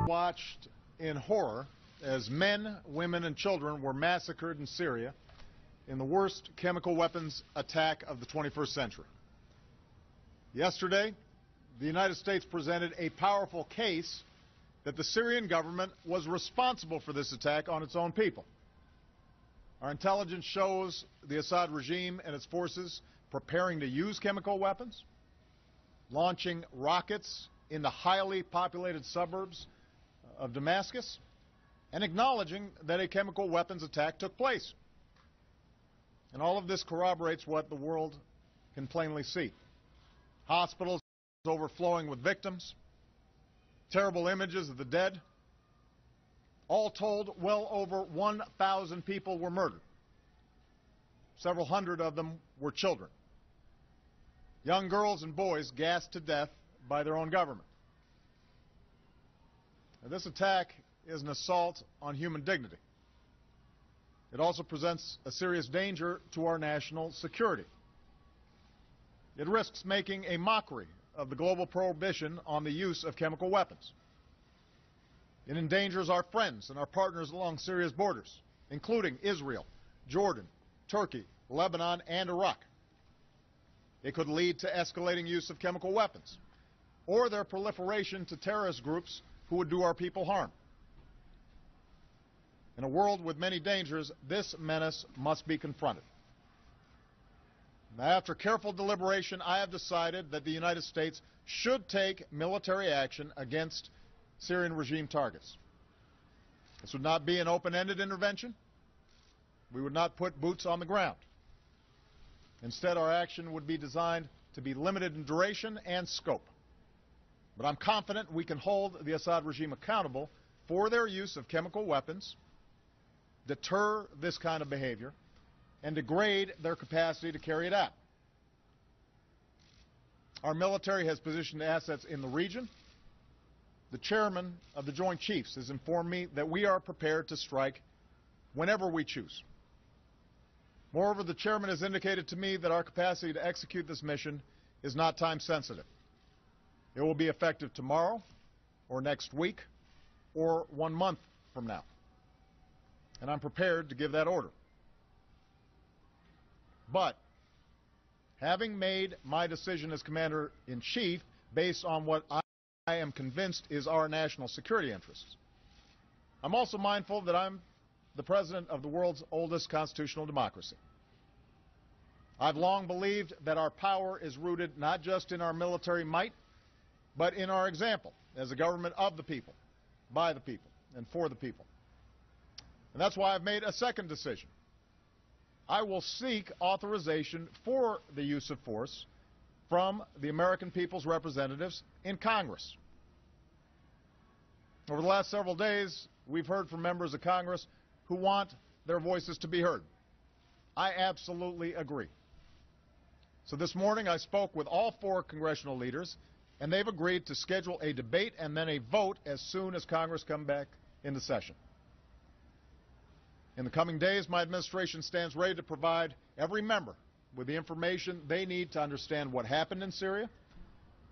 watched in horror as men, women, and children were massacred in Syria in the worst chemical weapons attack of the 21st century. Yesterday, the United States presented a powerful case that the Syrian government was responsible for this attack on its own people. Our intelligence shows the Assad regime and its forces preparing to use chemical weapons, launching rockets into highly populated suburbs of Damascus, and acknowledging that a chemical weapons attack took place. And all of this corroborates what the world can plainly see. Hospitals overflowing with victims, terrible images of the dead. All told, well over 1,000 people were murdered. Several hundred of them were children. Young girls and boys gassed to death by their own government. Now, this attack is an assault on human dignity. It also presents a serious danger to our national security. It risks making a mockery of the global prohibition on the use of chemical weapons. It endangers our friends and our partners along Syria's borders, including Israel, Jordan, Turkey, Lebanon, and Iraq. It could lead to escalating use of chemical weapons or their proliferation to terrorist groups who would do our people harm. In a world with many dangers, this menace must be confronted. Now, after careful deliberation, I have decided that the United States should take military action against Syrian regime targets. This would not be an open-ended intervention. We would not put boots on the ground. Instead, our action would be designed to be limited in duration and scope. But I'm confident we can hold the Assad regime accountable for their use of chemical weapons, deter this kind of behavior, and degrade their capacity to carry it out. Our military has positioned assets in the region. The chairman of the Joint Chiefs has informed me that we are prepared to strike whenever we choose. Moreover, the chairman has indicated to me that our capacity to execute this mission is not time sensitive. It will be effective tomorrow, or next week, or 1 month from now. And I'm prepared to give that order. But, having made my decision as Commander-in-Chief based on what I am convinced is our national security interests, I'm also mindful that I'm the President of the world's oldest constitutional democracy. I've long believed that our power is rooted not just in our military might, but in our example as a government of the people, by the people, and for the people. And that's why I've made a second decision. I will seek authorization for the use of force from the American people's representatives in Congress. Over the last several days, we've heard from members of Congress who want their voices to be heard. I absolutely agree. So this morning I spoke with all 4 congressional leaders, and they've agreed to schedule a debate and then a vote as soon as Congress comes back into session. In the coming days, my administration stands ready to provide every member with the information they need to understand what happened in Syria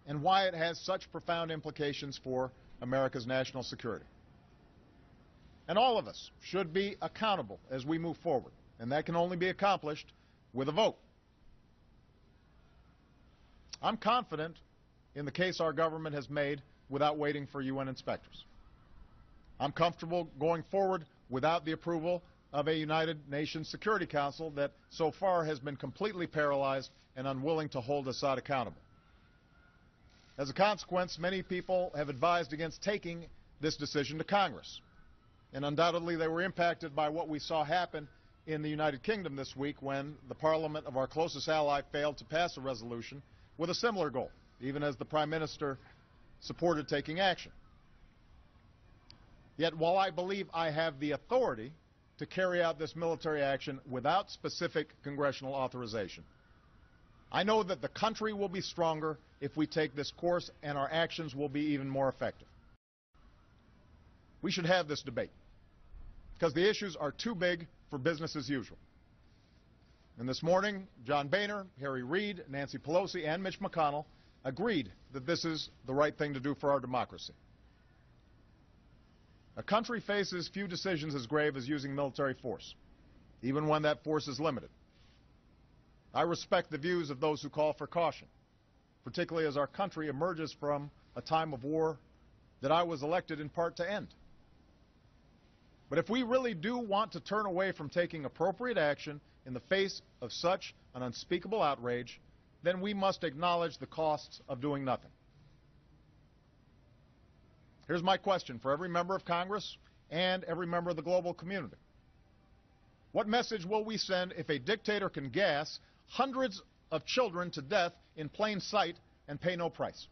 and why it has such profound implications for America's national security. And all of us should be accountable as we move forward, and that can only be accomplished with a vote. I'm confident in the case our government has made without waiting for UN inspectors. I'm comfortable going forward without the approval of a United Nations Security Council that so far has been completely paralyzed and unwilling to hold Assad accountable. As a consequence, many people have advised against taking this decision to Congress. And undoubtedly they were impacted by what we saw happen in the United Kingdom this week when the parliament of our closest ally failed to pass a resolution with a similar goal, even as the Prime Minister supported taking action. Yet while I believe I have the authority to carry out this military action without specific congressional authorization, I know that the country will be stronger if we take this course, and our actions will be even more effective. We should have this debate because the issues are too big for business as usual. And this morning, John Boehner, Harry Reid, Nancy Pelosi, and Mitch McConnell agreed that this is the right thing to do for our democracy. A country faces few decisions as grave as using military force, even when that force is limited. I respect the views of those who call for caution, particularly as our country emerges from a time of war that I was elected in part to end. But if we really do want to turn away from taking appropriate action in the face of such an unspeakable outrage, then we must acknowledge the costs of doing nothing. Here's my question for every member of Congress and every member of the global community. What message will we send if a dictator can gas hundreds of children to death in plain sight and pay no price?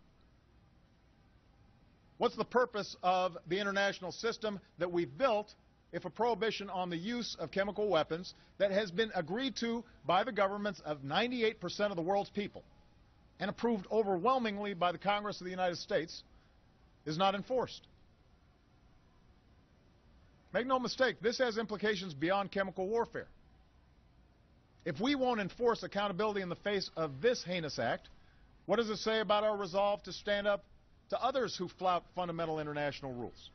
What's the purpose of the international system that we've built if a prohibition on the use of chemical weapons that has been agreed to by the governments of 98% of the world's people and approved overwhelmingly by the Congress of the United States is not enforced? Make no mistake, this has implications beyond chemical warfare. If we won't enforce accountability in the face of this heinous act, what does it say about our resolve to stand up to others who flout fundamental international rules?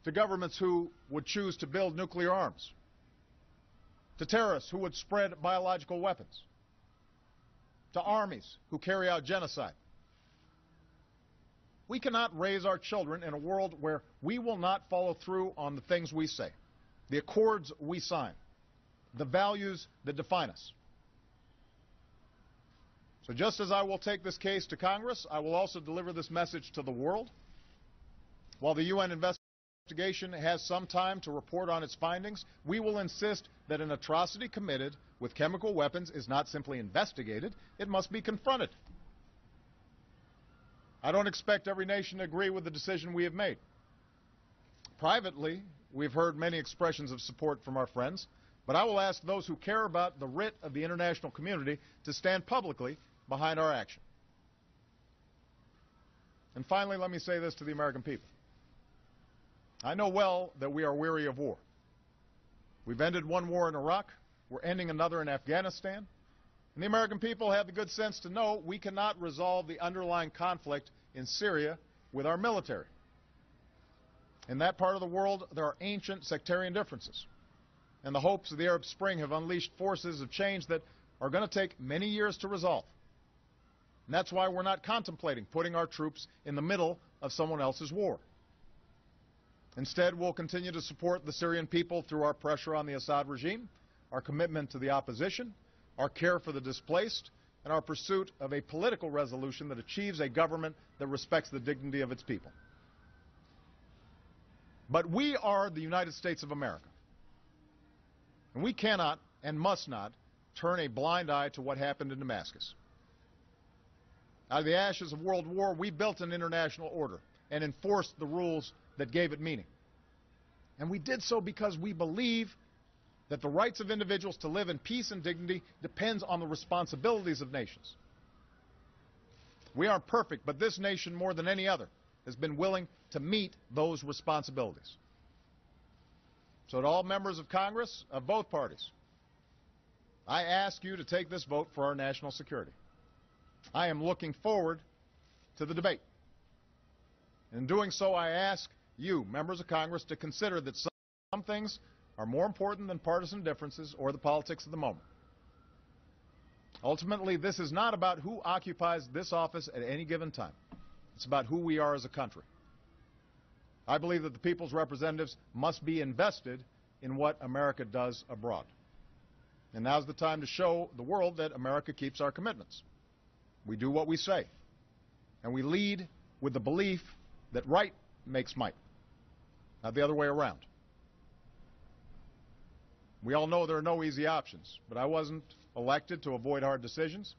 To governments who would choose to build nuclear arms? To terrorists who would spread biological weapons? To armies who carry out genocide? We cannot raise our children in a world where we will not follow through on the things we say, the accords we sign, the values that define us. So just as I will take this case to Congress, I will also deliver this message to the world. While the UN investigation has some time to report on its findings, we will insist that an atrocity committed with chemical weapons is not simply investigated, it must be confronted. I don't expect every nation to agree with the decision we have made. Privately, we've heard many expressions of support from our friends, but I will ask those who care about the writ of the international community to stand publicly behind our action. And finally, let me say this to the American people. I know well that we are weary of war. We've ended one war in Iraq. We're ending another in Afghanistan. And the American people have the good sense to know we cannot resolve the underlying conflict in Syria with our military. In that part of the world, there are ancient sectarian differences. And the hopes of the Arab Spring have unleashed forces of change that are going to take many years to resolve. And that's why we're not contemplating putting our troops in the middle of someone else's war. Instead, we'll continue to support the Syrian people through our pressure on the Assad regime, our commitment to the opposition, our care for the displaced, and our pursuit of a political resolution that achieves a government that respects the dignity of its people. But we are the United States of America, and we cannot and must not turn a blind eye to what happened in Damascus. Out of the ashes of World War, we built an international order and enforced the rules that gave it meaning. And we did so because we believe that the rights of individuals to live in peace and dignity depends on the responsibilities of nations. We aren't perfect, but this nation, more than any other, has been willing to meet those responsibilities. So to all members of Congress of both parties, I ask you to take this vote for our national security. I am looking forward to the debate. In doing so, I ask you, members of Congress, to consider that some things are more important than partisan differences or the politics of the moment. Ultimately, this is not about who occupies this office at any given time. It's about who we are as a country. I believe that the people's representatives must be invested in what America does abroad. And now's the time to show the world that America keeps our commitments. We do what we say. And we lead with the belief that right makes might, not the other way around. We all know there are no easy options, but I wasn't elected to avoid hard decisions,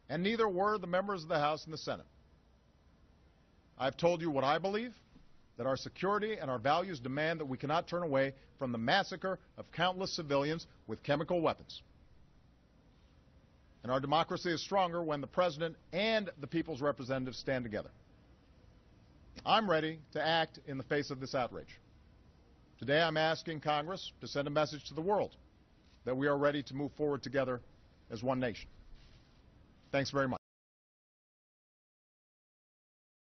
and neither were the members of the House and the Senate. I've told you what I believe, that our security and our values demand that we cannot turn away from the massacre of countless civilians with chemical weapons. And our democracy is stronger when the President and the people's representatives stand together. I'm ready to act in the face of this outrage. Today I'm asking Congress to send a message to the world that we are ready to move forward together as one nation. Thanks very much.